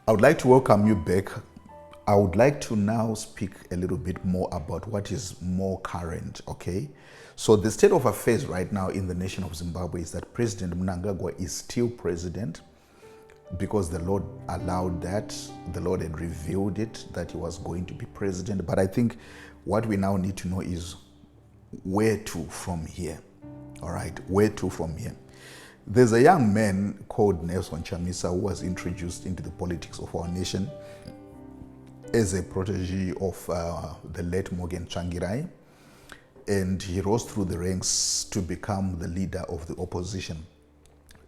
I would like to welcome you back. I would like to now speak a little bit more about what is more current, okay? So the state of affairs right now in the nation of Zimbabwe is that President Mnangagwa is still president because the Lord allowed that. The Lord had revealed it that he was going to be president. But I think what we now need to know is where to from here, all right? Where to from here? There's a young man called Nelson Chamisa who was introduced into the politics of our nation as a protege of the late Morgan Tsvangirai, and he rose through the ranks to become the leader of the opposition.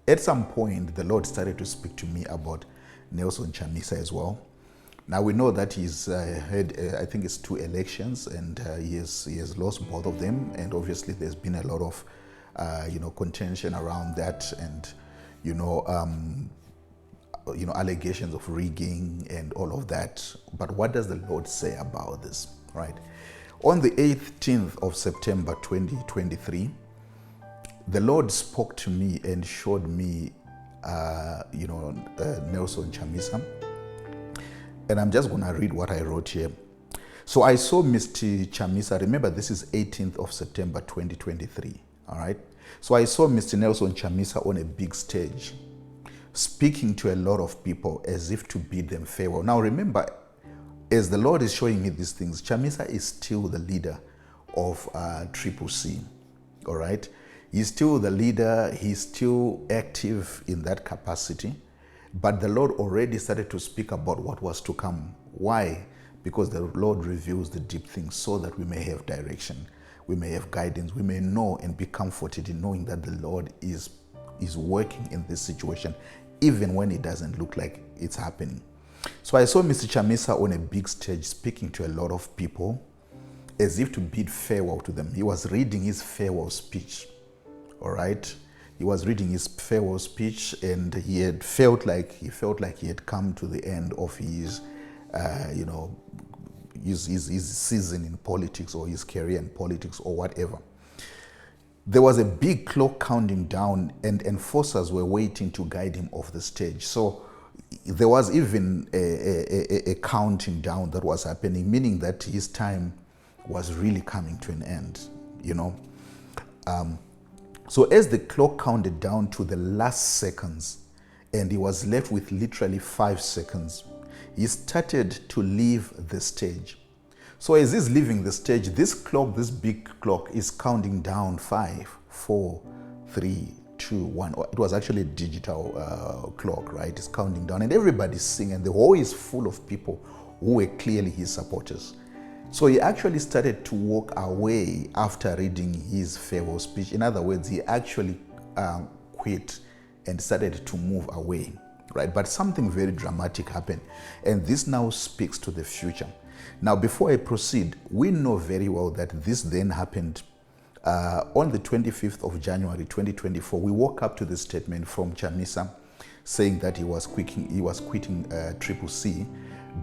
At some point, the Lord started to speak to me about Nelson Chamisa as well. Now we know that he's had, I think it's 2 elections, and he has lost both of them, and obviously there's been a lot of contention around that, and allegations of rigging and all of that. But what does the Lord say about this, right? On the 18th of September 2023, the Lord spoke to me and showed me, Nelson Chamisa. And I'm just going to read what I wrote here. So I saw Mr. Chamisa. Remember, this is 18th of September 2023, all right? So I saw Mr. Nelson Chamisa on a big stage, speaking to a lot of people as if to bid them farewell. Now remember, as the Lord is showing me these things, Chamisa is still the leader of Triple C, all right? He's still the leader, he's still active in that capacity, but the Lord already started to speak about what was to come. Why? Because the Lord reveals the deep things so that we may have direction, we may have guidance, we may know and be comforted in knowing that the Lord is working in this situation, even when it doesn't look like it's happening. So I saw Mr. Chamisa on a big stage speaking to a lot of people as if to bid farewell to them. He was reading his farewell speech, all right? He was reading his farewell speech, and he felt like he had come to the end of his season in politics, or his career in politics, or whatever. There was a big clock counting down, and enforcers were waiting to guide him off the stage. So there was even a counting down that was happening, meaning that his time was really coming to an end, So as the clock counted down to the last seconds, and he was left with literally 5 seconds, he started to leave the stage. So as he's leaving the stage, this clock, this big clock, is counting down 5, 4, 3, 2, 1. It was actually a digital clock, right? It's counting down, and everybody's singing, and the hall is full of people who were clearly his supporters. So he actually started to walk away after reading his farewell speech. In other words, he actually quit and started to move away, right? But something very dramatic happened, and this now speaks to the future. Now, before I proceed, we know very well that this then happened on the 25th of January 2024. We woke up to the statement from Chamisa saying that he was quitting Triple C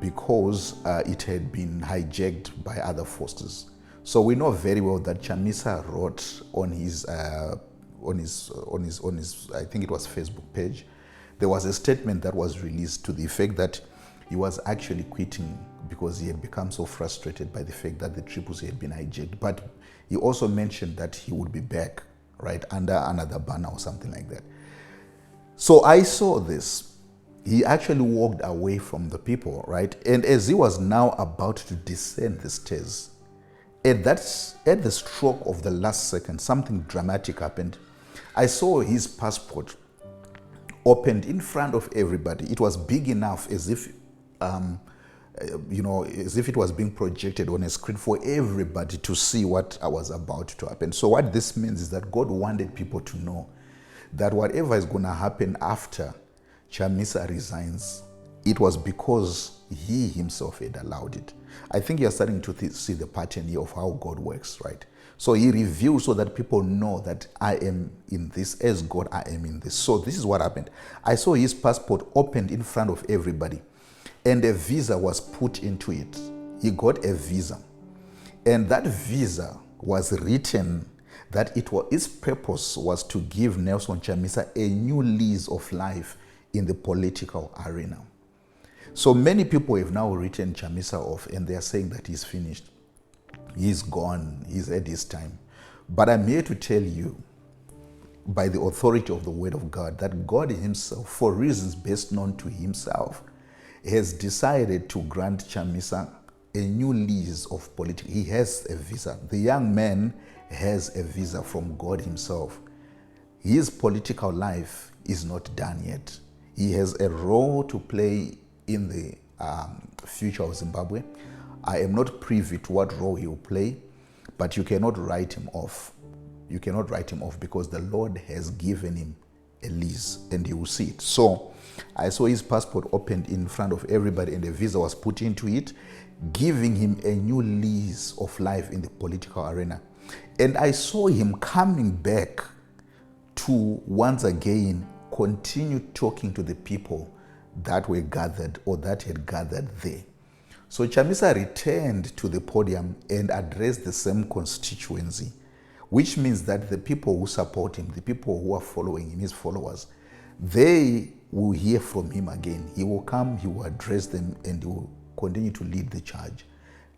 because it had been hijacked by other forces. So we know very well that Chamisa wrote on his I think it was Facebook page, there was a statement that was released to the effect that he was actually quitting because he had become so frustrated by the fact that the Triple C had been hijacked. But he also mentioned that he would be back, right, under another banner or something like that. So I saw this. He actually walked away from the people, right? And as he was now about to descend the stairs, at the stroke of the last second, something dramatic happened. I saw his passport opened in front of everybody. It was big enough as if it was being projected on a screen for everybody to see what was about to happen. So what this means is that God wanted people to know that whatever is going to happen after Chamisa resigns, it was because he himself had allowed it. I think you're starting to see the pattern here of how God works, right? So he reveals so that people know that I am in this, as God I am in this. So this is what happened. I saw his passport opened in front of everybody, and a visa was put into it. He got a visa, and that visa was written that its purpose was to give Nelson Chamisa a new lease of life in the political arena. So many people have now written Chamisa off and they are saying that he's finished. He's gone. He's at his time. But I'm here to tell you, by the authority of the word of God, that God himself, for reasons best known to himself, has decided to grant Chamisa a new lease of politics. He has a visa. The young man has a visa from God himself. His political life is not done yet. He has a role to play in the future of Zimbabwe. I am not privy to what role he will play, but you cannot write him off. You cannot write him off because the Lord has given him a lease and he will see it. So I saw his passport opened in front of everybody and a visa was put into it, giving him a new lease of life in the political arena. And I saw him coming back to once again continue talking to the people that were gathered or that had gathered there. So Chamisa returned to the podium and addressed the same constituency, which means that the people who support him, the people who are following him, his followers, they will hear from him again. He will come, he will address them, and he will continue to lead the charge.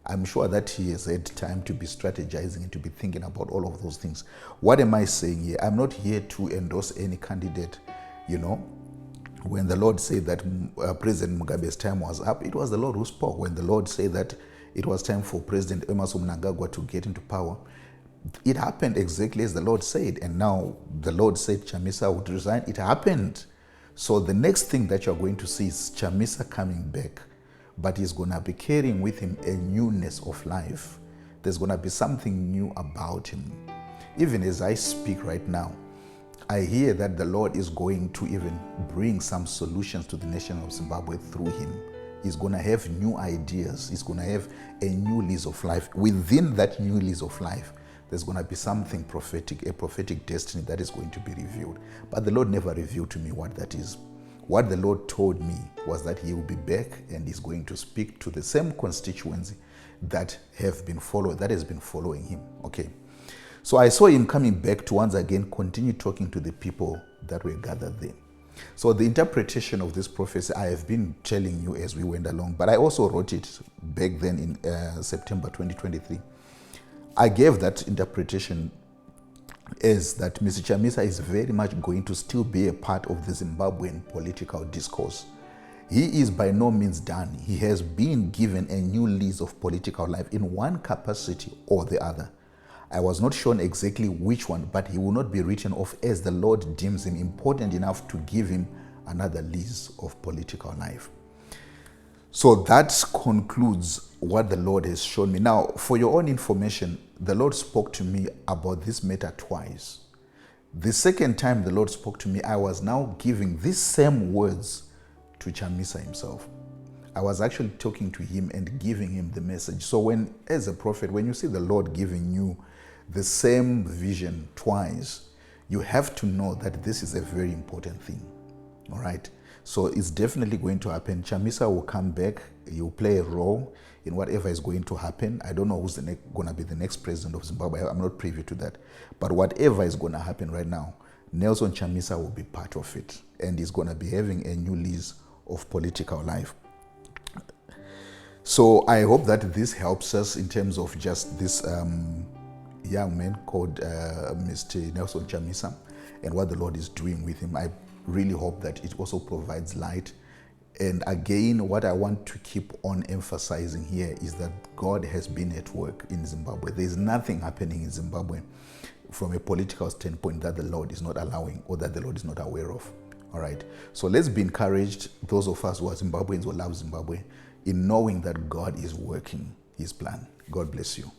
I'm sure that he has had time to be strategizing and to be thinking about all of those things. What am I saying here? I'm not here to endorse any candidate. You know, when the Lord said that President Mugabe's time was up, it was the Lord who spoke. When the Lord said that it was time for President Emerson Mnangagwa to get into power, it happened exactly as the Lord said. And now the Lord said Chamisa would resign. It happened. So the next thing that you're going to see is Chamisa coming back, but he's going to be carrying with him a newness of life. There's going to be something new about him. Even as I speak right now, I hear that the Lord is going to even bring some solutions to the nation of Zimbabwe through him. He's going to have new ideas. He's going to have a new lease of life. Within that new lease of life, there's going to be something prophetic, a prophetic destiny that is going to be revealed. But the Lord never revealed to me what that is. What the Lord told me was that he will be back and he's going to speak to the same constituency that has been following him. Okay. So I saw him coming back to once again continue talking to the people that were gathered there. So the interpretation of this prophecy, I have been telling you as we went along, but I also wrote it back then in September 2023. I gave that interpretation as that Mr. Chamisa is very much going to still be a part of the Zimbabwean political discourse. He is by no means done. He has been given a new lease of political life in one capacity or the other. I was not shown exactly which one, but he will not be written off as the Lord deems him important enough to give him another lease of political life. So that concludes what the Lord has shown me. Now, for your own information, the Lord spoke to me about this matter twice. The second time the Lord spoke to me, I was now giving these same words to Chamisa himself. I was actually talking to him and giving him the message. So when, as a prophet, when you see the Lord giving you the same vision twice, you have to know that this is a very important thing. All right? So it's definitely going to happen. Chamisa will come back. He will play a role in whatever is going to happen. I don't know who's going to be the next president of Zimbabwe. I'm not privy to that. But whatever is going to happen right now, Nelson Chamisa will be part of it. And he's going to be having a new lease of political life. So I hope that this helps us in terms of just this young man called Mr. Nelson Chamisa and what the Lord is doing with him. I really hope that it also provides light. And again, what I want to keep on emphasizing here is that God has been at work in Zimbabwe. There is nothing happening in Zimbabwe from a political standpoint that the Lord is not allowing or that the Lord is not aware of. All right. So let's be encouraged, those of us who are Zimbabweans who love Zimbabwe, in knowing that God is working his plan. God bless you.